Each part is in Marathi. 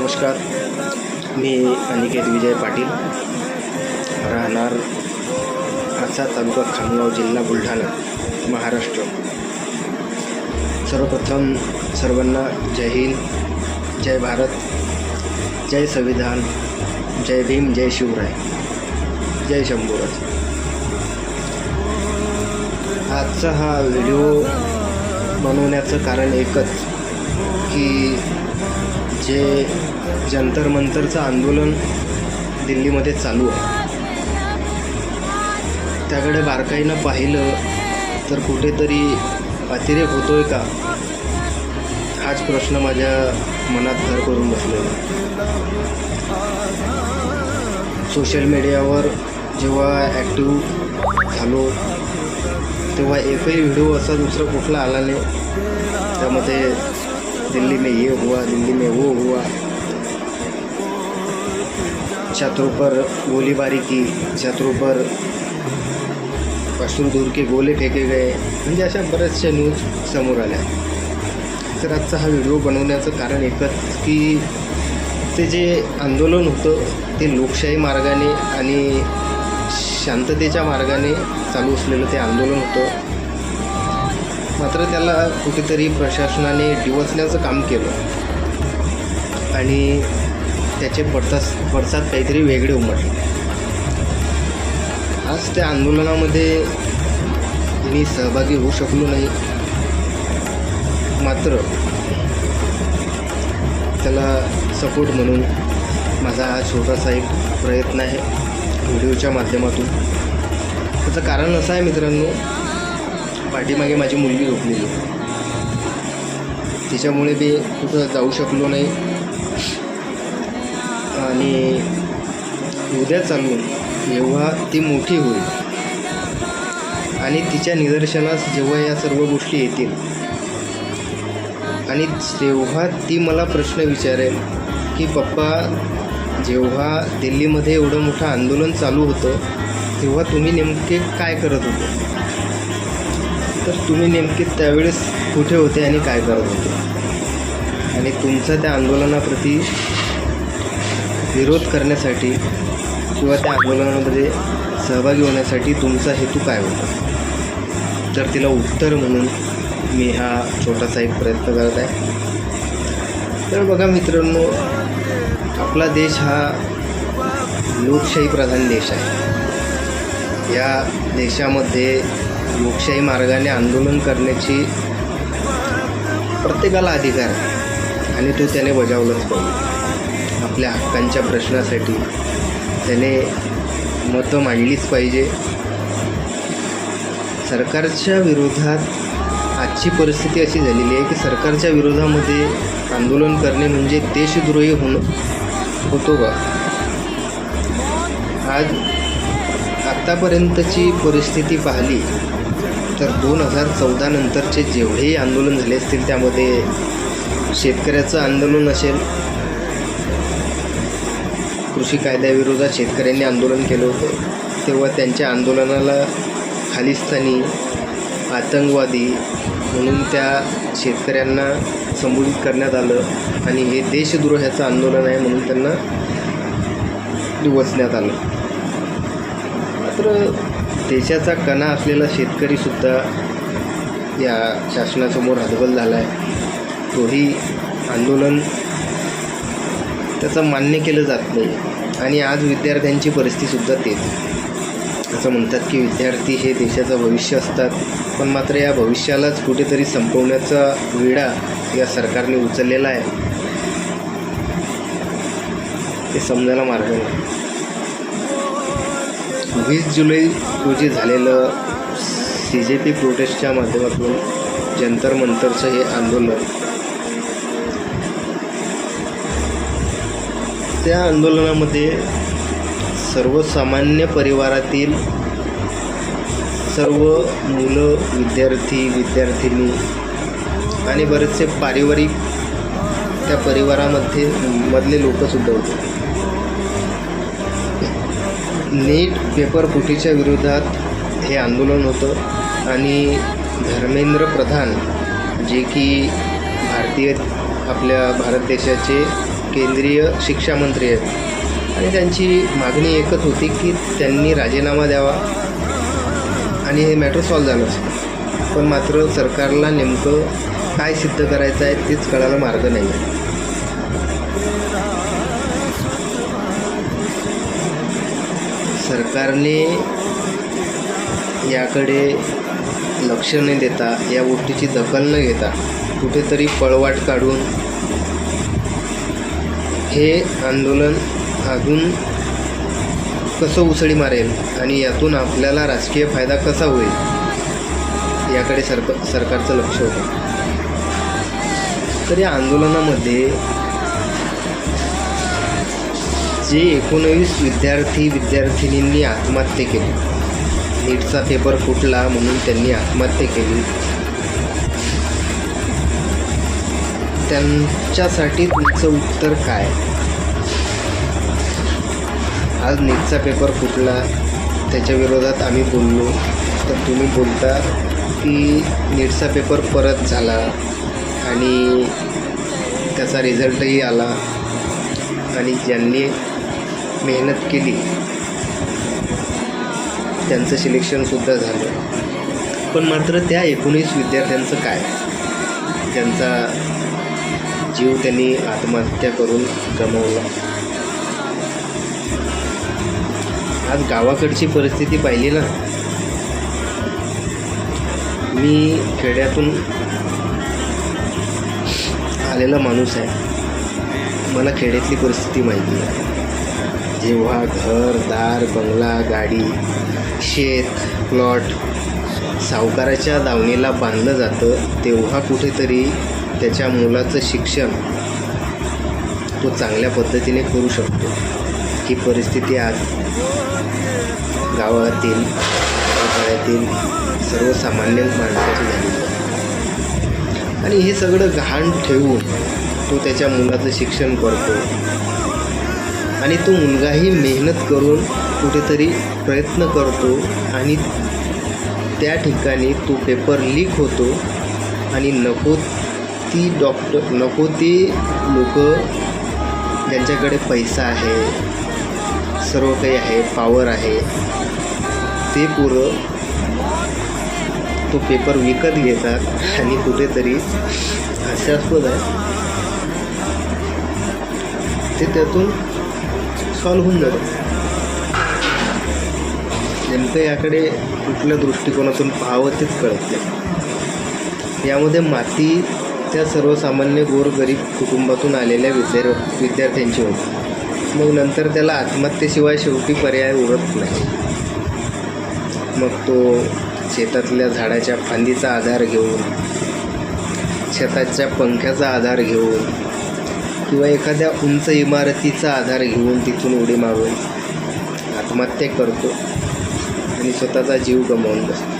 नमस्कार, मी अनिकेत विजय पाटील, राहणार आचा तालुका खामगाव, जिल्हा बुलढाणा, महाराष्ट्र. सर्वप्रथम सर्वांना जय हिंद, जय भारत, जय संविधान, जय भीम, जय शिवराय, जय शंभूराज. आजचा हा व्हिडिओ बनवण्याचं कारण एकच की जे जंतर मंतरचं आंदोलन दिल्लीमध्ये चालू आहे त्याकडे बारकाईनं पाहिलं तर कुठेतरी अतिरेक होतोय का, हाच प्रश्न माझ्या मनात घर करून बसलेला. सोशल मीडियावर जेव्हा ॲक्टिव्ह झालो तेव्हा एकही व्हिडिओ असा दुसरा कुठला आला नाही. त्यामध्ये दिल्ली में ये हुआ, दिल्ली में वो हुआ, छात्रों पर गोलीबारी की, छात्रों पर अश्रुधूर के गोले फेके गए, म्हणजे अशा बऱ्याचशा न्यूज समोर आल्या. तर आजचा हा व्हिडिओ बनवण्याचं कारण एकच की ते जे आंदोलन होतं ते लोकशाही मार्गाने आणि शांततेच्या मार्गाने चालू असलेलं ते आंदोलन होतं. मात्र त्याला कुठेतरी प्रशासनाने डिवचण्याचं काम केलं आणि त्याचे पडसाद काहीतरी वेगळे उमटले. आज त्या आंदोलनामध्ये मी सहभागी होऊ शकलो नाही, मात्र त्याला सपोर्ट म्हणून माझा हा छोटासा एक प्रयत्न आहे व्हिडिओच्या माध्यमातून. त्याचं कारण असं आहे मित्रांनो, पाठीमागे माझी मुलगी झोपलेली, तिच्यामुळे मी कुठं जाऊ शकलो नाही. आणि उद्या चालून जेव्हा ती मोठी होईल आणि तिच्या निदर्शनास जेव्हा या सर्व गोष्टी येतील आणि तेव्हा ती मला प्रश्न विचारेल की पप्पा, जेव्हा दिल्लीमध्ये एवढं मोठं आंदोलन चालू होतं तेव्हा तुम्ही नेमके काय करत होते, तर तुम्ही नेमके त्यावेळेस कुठे होते आणि काय करत होते, आणि तुमचा त्या आंदोलनाप्रती विरोध करण्यासाठी किंवा त्या आंदोलनामध्ये सहभागी होण्यासाठी तुमचा हेतू काय होता. तर तिला उत्तर म्हणून मी हा छोटासा एक प्रयत्न करत आहे. तर बघा मित्रांनो, आपला देश हा लोकशाही प्रधान देश आहे. या देशामध्ये लोकशाही मार्गाने आंदोलन करण्याची प्रत्येकाला अधिकार आहे आणि तो त्याने बजावलाच पाहिजे. आपल्या हक्कांच्या प्रश्नासाठी त्याने मतं मांडलीच पाहिजे. सरकारच्या विरोधात आजची परिस्थिती अशी झालेली आहे की सरकारच्या विरोधामध्ये आंदोलन करणे म्हणजे देशद्रोही होतो का. आज आत्तापर्यंतची परिस्थिती पाहिली तर 2014 नंतरचे जेवढेही आंदोलन झाले असतील त्यामध्ये शेतकऱ्याचं आंदोलन असेल, कृषी कायद्याविरोधात शेतकऱ्यांनी आंदोलन केलं होतं, तेव्हा त्यांच्या आंदोलनाला खालिस्तानी, आतंकवादी म्हणून त्या शेतकऱ्यांना संबोधित करण्यात आलं आणि हे देशद्रोहाचं आंदोलन आहे म्हणून त्यांना डिवचण्यात आलं. मात्र देशाचा कणा असलेला शेतकरीसुद्धा या शासनासमोर हतबल झाला आहे. तोही आंदोलन त्याचं मान्य केलं जात नाही. आणि आज विद्यार्थ्यांची परिस्थितीसुद्धा तेच. असं म्हणतात की विद्यार्थी हे देशाचं भविष्य असतात, पण मात्र या भविष्यालाच कुठेतरी संपवण्याचा विडा या सरकारने उचललेला आहे, ते समजायला मार्ग नाही. 20 जुलै रोजी झालेलं CJP प्रोटेस्टच्या माध्यमातून जंतर मंतरचं हे आंदोलन, त्या आंदोलनामध्ये सर्वसामान्य परिवारातील सर्व मुलं, विद्यार्थी, विद्यार्थिनी आणि बरेचसे पारिवारिक त्या मधले लोकसुद्धा होते. नीट पेपर फुटीच्या विरोधात हे आंदोलन होतं आणि धर्मेंद्र प्रधान जे की भारत देशाचे केंद्रीय शिक्षा मंत्री आहेत आणि त्यांची मागणी एकच होती की त्यांनी राजीनामा द्यावा आणि हे मॅटर सॉल्व्ह झालं असतं. पण मात्र सरकारला नेमकं काय सिद्ध करायचं आहे तेच कळायला मार्ग नाही आहे. सरकारने याकडे लक्ष न देता, या गोष्टीची दखल न घेता कुठेतरी पळवाट काढून हे आंदोलन अजून कसं उसळी मारेल आणि यातून आपल्याला राजकीय फायदा कसा होईल याकडे सरकारचं लक्ष होतं. तर या आंदोलनामध्ये जे 19 विद्यार्थिनींनी आत्महत्या केली, नीटचा पेपर फुटला म्हणून त्यांनी आत्महत्या केली, त्यांच्यासाठी तुमचं उत्तर काय? आज नीटचा पेपर फुटला, त्याच्या विरोधात आम्ही बोललो, तर तुम्ही बोलता की नीटचा पेपर परत झाला आणि त्याचा रिझल्टही आला आणि ज्यांनी मेहनत केली त्यांचं सिलेक्शनसुद्धा झालं. पण मात्र त्या 19 विद्यार्थ्यांचं काय? ज्यांचा जीव त्यांनी आत्महत्या करून गमावला. आज गावाकडची परिस्थिती पाहिली ना. मी खेड्यातून आलेला माणूस आहे, मला खेड्यातली परिस्थिती माहिती आहे. जेव्हा घर दार बंगला गाडी शेत प्लॉट सावकाराच्या दावणीला बांधलं जातं तेव्हा कुठेतरी त्याच्या मुलाचं शिक्षण तो चांगल्या पद्धतीने करू शकतो. ही परिस्थिती आज गावातील गावातील सर्वसामान्य माणसाची झाली आणि हे सगळं गहाण ठेवून तो त्याच्या मुलाचं शिक्षण करतो आणि तो मुलगाही मेहनत करून कुठेतरी प्रयत्न करतो आणि त्या ठिकाणी तो पेपर लीक होतो आणि नको ती लोक ज्यांच्याकडे पैसा आहे, सर्व काही आहे, पॉवर आहे, ते पुरं तो पेपर विकत घेतात आणि कुठेतरी हास्यास्पद आहे ते त्यातून सॉल्व्ह होऊन जातं. नेमकं याकडे कुठल्या दृष्टिकोनातून पाहावं तेच कळत नाही. यामध्ये माती त्या सर्वसामान्य गोरगरीब कुटुंबातून आलेल्या विद्यार्थ्यांची होती. मग नंतर त्याला आत्महत्येशिवाय शेवटी पर्याय उरत नाही. मग तो शेतातल्या झाडाच्या फांदीचा आधार घेऊन, शेताच्या पंख्याचा आधार घेऊन किंवा एखाद्या उंच इमारतीचा आधार घेऊन तिथून उडी मारून आत्महत्या करतो आणि स्वतःचा जीव गमावून बसतो.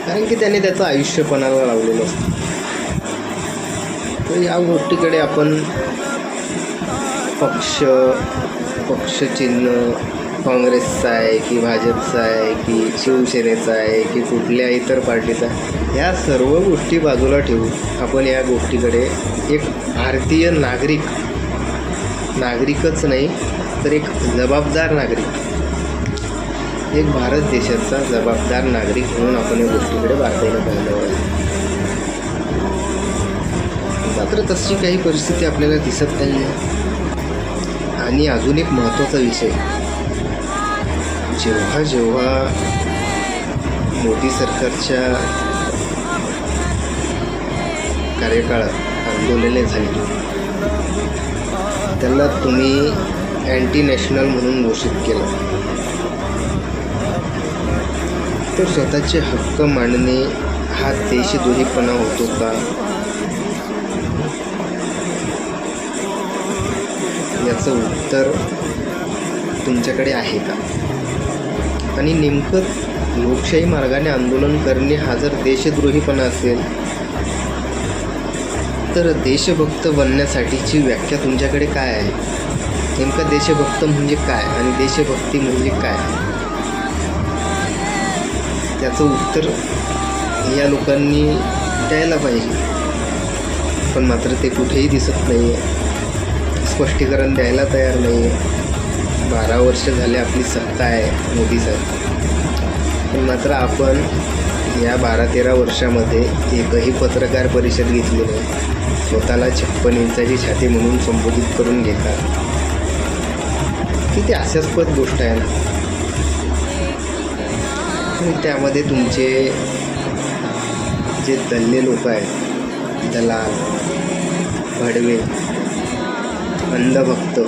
कारण की त्याने त्याचं आयुष्य पणाला लावलेलं असतं. तर या गोष्टीकडे आपण पक्षचिन्ह काँग्रेसचा आहे की भाजपचा आहे की शिवसेनेचा आहे की कुठल्या इतर पार्टीचा, या सर्व गोष्टी बाजूला ठेवून आपण या गोष्टीकडे एक भारतीय नागरिकच नाही तर एक जबाबदार नागरिक, एक भारत देशाचा जबाबदार नागरिक म्हणून आपण या गोष्टीकडे बारकाईनं पाहिलं पाहिजे. मात्र तशी काही परिस्थिती आपल्याला दिसत नाही आहे. आणि अजून एक महत्त्वाचा विषय, जेव्हा मोदी सरकारच्या कार्यकाळात आंदोलने झाली त्याला तुम्ही अँटी नॅशनल म्हणून घोषित केलं. तर स्वतःचे हक्क मांडणे हा देशद्रोहीपणा होतो का? याचं उत्तर तुमच्याकडे आहे का? आणि नेमकं लोकशाही मार्गाने आंदोलन करणे हा जर देशद्रोहीपणा असेल तर देशभक्त बनण्यासाठीची व्याख्या तुमच्याकडे काय आहे? नेमका देशभक्त म्हणजे काय आणि देशभक्ती म्हणजे काय? त्याचं उत्तर या लोकांनी द्यायला पाहिजे. पण मात्र ते कुठेही दिसत नाही आहे, स्पष्टीकरण द्यायला तयार नाही आहे. 12 वर्ष झाले आपली सत्ता आहे मोदी साहेब, पण मात्र आपण या 12-13 वर्षामध्ये एकही पत्रकार परिषद घेतली नाही. स्वतःला 56 इंचाची छाती म्हणून संबोधित करून घेतात. किती हास्यास्पद गोष्ट आहे ना. आणि त्यामध्ये तुमचे जे दल्ले लोक आहेत, दलाल, भडवे, अंधभक्त,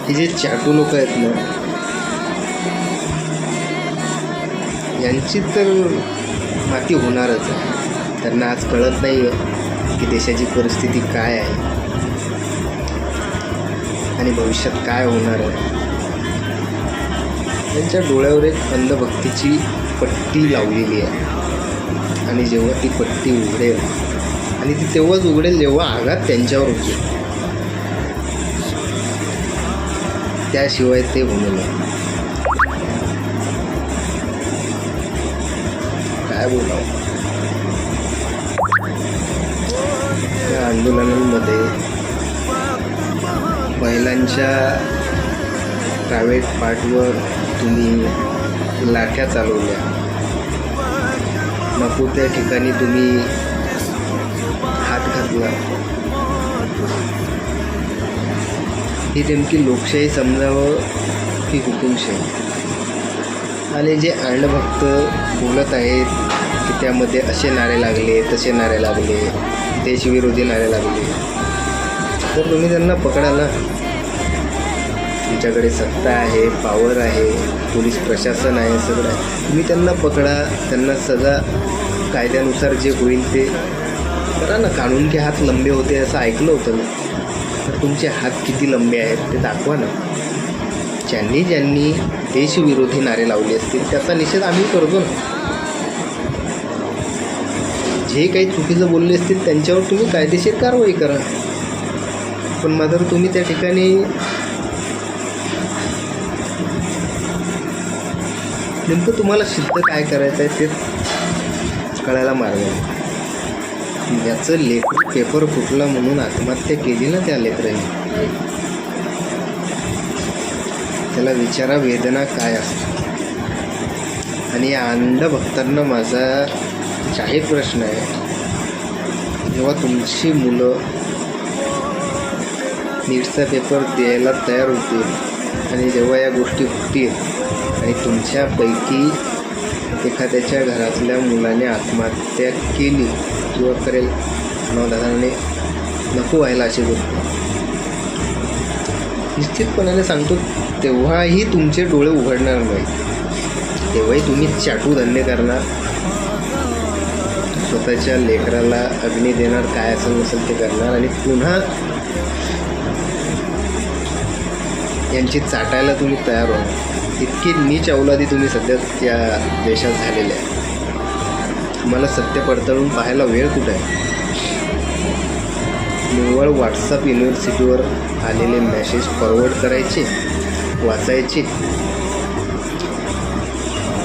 हे जे चाटू लोक आहेत ना, यांची तर माती होणारच आहे. त्यांना आज कळत नाही आहे की देशाची परिस्थिती काय आहे आणि भविष्यात काय होणार आहे. त्यांच्या डोळ्यावर एक अंधभक्तीची पट्टी लावलेली आहे आणि जेव्हा ती पट्टी उघडेल, आणि ती तेव्हाच उघडेल जेव्हा आघात त्यांच्यावर होईल, त्याशिवाय ते होणार नाही. काय बोलावं. या आंदोलनांमध्ये महिलांच्या प्रायव्हेट पार्टवर तुम्ही लाठ्या चालवल्या, नको त्या ठिकाणी तुम्ही हात घातला. ही नेमकी लोकशाही समजावं की हुकुमशाही. आणि जे अंधभक्त बोलत आहेत की त्यामध्ये असे नारे लागले, तसे नारे लागले, देशविरोधी नारे लागले, तर तुम्ही त्यांना पकडा ना. तुमच्याकडे सत्ता आहे, पॉवर आहे, पोलीस प्रशासन आहे, सगळं आहे. तुम्ही त्यांना पकडा, त्यांना सजा कायद्यानुसार जे होईल ते करा ना. काढून की हात लंबे होते असं ऐकलं होतं ना, तर तुमचे हात किती लंबे आहेत ते दाखवा ना. ज्यांनी ज्यांनी देशविरोधी नारे लावले असतील त्याचा निषेध आम्ही करतो ना. जे काही चुकीचं बोलले असतील त्यांच्यावर तुम्ही कायदेशीर कारवाई करा. पण मात्र तुम्ही त्या ठिकाणी नेमकं तुम्हाला सिद्ध काय करायचं आहे ते कळायला मार्ग आहे. याचं लेकर पेपर फुटला म्हणून आत्महत्या केली ना त्या लेकरांनी, त्याला विचारा वेदना काय असते. आणि या अंधभक्तांना माझा जाहीर प्रश्न आहे, जेव्हा तुमची मुलं नीटचा पेपर द्यायला तयार होतील आणि जेव्हा या गोष्टी होतील आणि तुमच्यापैकी एखाद्याच्या घरातल्या मुलाने आत्महत्या केली किंवा करेल, अनावधानाने नको व्हायला अशी गोष्ट, निश्चितपणाने सांगतो तेव्हाही तुमचे डोळे उघडणार नाही. तेव्हाही तुम्ही चाटू धंदे करणार, स्वतःच्या लेकराला अग्नी देणार, काय असेल नसेल ते करणार, आणि पुन्हा यांची चाटायला तुम्ही तयार होणार. इतकी नीच अवलादी तुम्ही सध्या त्या देशात झालेल्या आहे. तुम्हाला सत्य पडताळून पाहायला वेळ कुठं आहे. निव्वळ व्हॉट्सअप युनिव्हर्सिटीवर आलेले मेसेज फॉरवर्ड करायचे, वाचायचे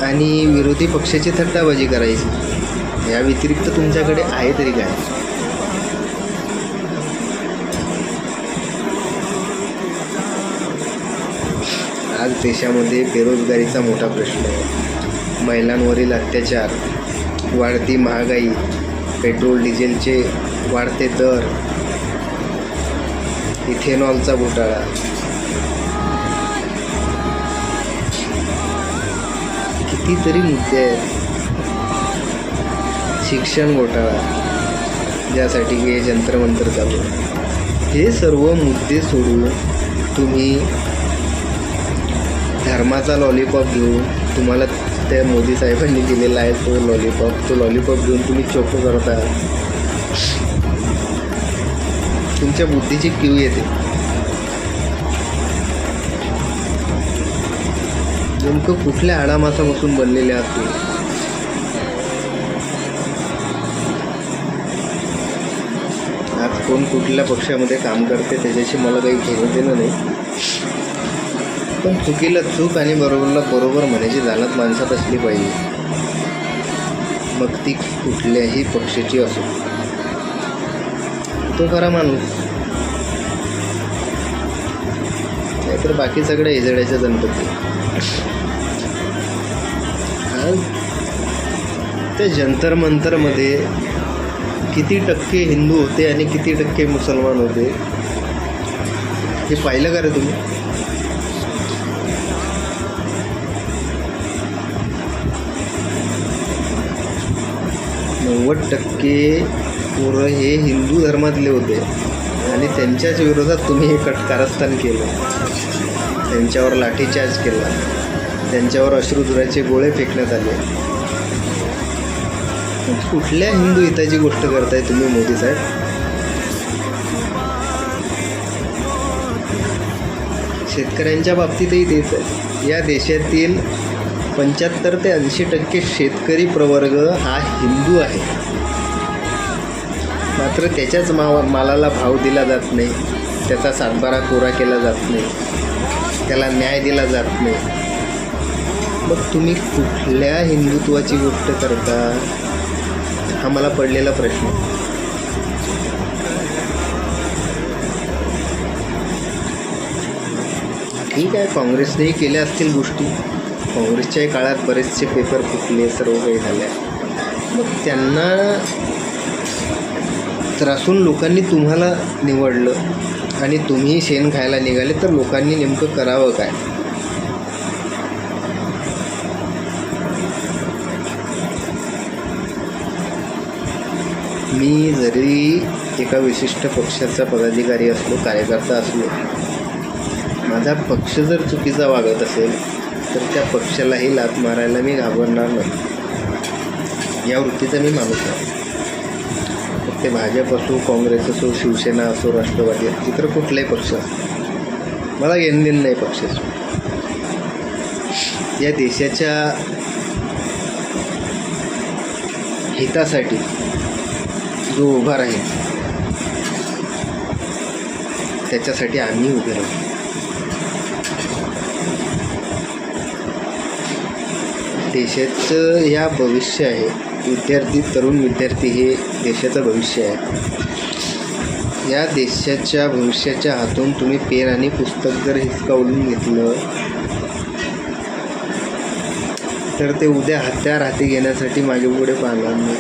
आणि विरोधी पक्षाची थट्टाबाजी करायची. या व्यतिरिक्त तुमच्याकडे आहे तरी काय. आज देशामध्ये बेरोजगारीचा मोठा प्रश्न आहे, महिलांवरील अत्याचार, वाढती महागाई, पेट्रोल डिझेलचे वाढते दर, इथेनॉलचा घोटाळा, कितीतरी मुद्दे आहेत. शिक्षण घोटाळा, ज्यासाठी हे जंत्रमंत्र चालू आहे. हे सर्व मुद्दे सोडून तुम्ही धर्माचा लॉलीपॉप घेऊन, तुम्हाला त्या मोदी साहेबांनी दिलेला आहे तो लॉलीपॉप घेऊन तुम्ही चोख करता. तुमच्या बुद्धीची कीव येते. नेमकं कुठल्या आडामासापासून बनलेले आहात तुम्ही. आज कोण कुठल्या पक्षामध्ये काम करते त्याच्याशी मला काही घेणं देणं नाही, पण चुकीला चूक आणि बरोबरला बरोबर म्हणायची जाणत माणसात असली पाहिजे, मग ती कुठल्याही पक्षाची असो. तो खरा माणूस. नाहीतर बाकी सगळ्या इजड्याच्या गणपती. त्या जंतर मंतरमध्ये किती टक्के हिंदू होते आणि किती टक्के मुसलमान होते हे पाहिलं का रे तुम्ही? टक्के पोरं हे हिंदू धर्मातले होते आणि त्यांच्याच विरोधात तुम्ही हे कारस्थान केलं. त्यांच्यावर लाठीचार्ज केला, त्यांच्यावर अश्रुधुराचे गोळे फेकण्यात आले. कुठल्या हिंदू हिताची गोष्ट करताय तुम्ही मोदी साहेब? शेतकऱ्यांच्या बाबतीतही तेच आहे. या देशातील 75 ते 80% शेतकरी प्रवर्ग हा हिंदू आहे. मात्र त्याच्याच मालाला भाव दिला जात नाही, त्याचा सातबारा कोरा केला जात नाही, त्याला न्याय दिला जात नाही. मग तुम्ही कुठल्या हिंदुत्वाची गोष्ट करता हा मला पडलेला प्रश्न. ठीक आहे, काँग्रेसनेही केल्या असतील गोष्टी. काँग्रेसच्याही काळात बरेचसे पेपर फुटले, सर्व काही झाले. मग त्यांना त्रासून लोकांनी तुम्हाला निवडलं आणि तुम्ही शेण खायला निघाले, तर लोकांनी नेमकं करावं काय? मी जरी एका विशिष्ट पक्षाचा पदाधिकारी असलो, कार्यकर्ता असलो, माझा पक्ष जर चुकीचा वागत असेल तर त्या पक्षालाही लाथ मारायला मी घाबरणार नाही. या वृत्तीचा मी माणूस आहे. ते भाजप असो, काँग्रेस असो, शिवसेना असो, राष्ट्रवादी असो, इतर कुठलाही पक्ष असो, मला घेणं नाही पक्षाचं. या देशाच्या हितासाठी जो उभा राहील त्याच्यासाठी आम्ही उभे राहू. देशाचं या भविष्य आहे. तरुण विद्यार्थी हे देशाचं भविष्य आहे. या देशाच्या भविष्याच्या हातून तुम्ही पेन आणि पुस्तक जर हिसकावून घेतलं तर ते उद्या हत्यार हाती घेण्यासाठी मागे पुढे पाहणार नाही.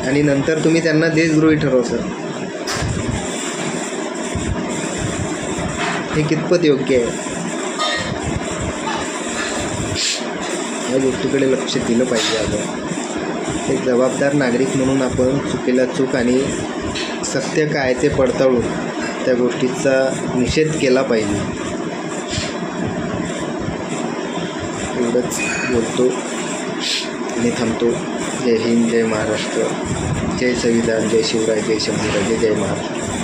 आणि नंतर तुम्ही त्यांना देशद्रोही ठरवसाल. हे कितपत योग्य आहे? या गोष्टीकडे लक्ष दिलं पाहिजे. आपण एक जबाबदार नागरिक म्हणून आपण चुकीला चूक आणि सत्य काय ते पडताळून त्या गोष्टीचा निषेध केला पाहिजे. एवढंच बोलतो आणि थांबतो. जय हिंद, जय महाराष्ट्र, जय संविधान, जय शिवराय, जय शंभूराजे, जय महाराष्ट्र.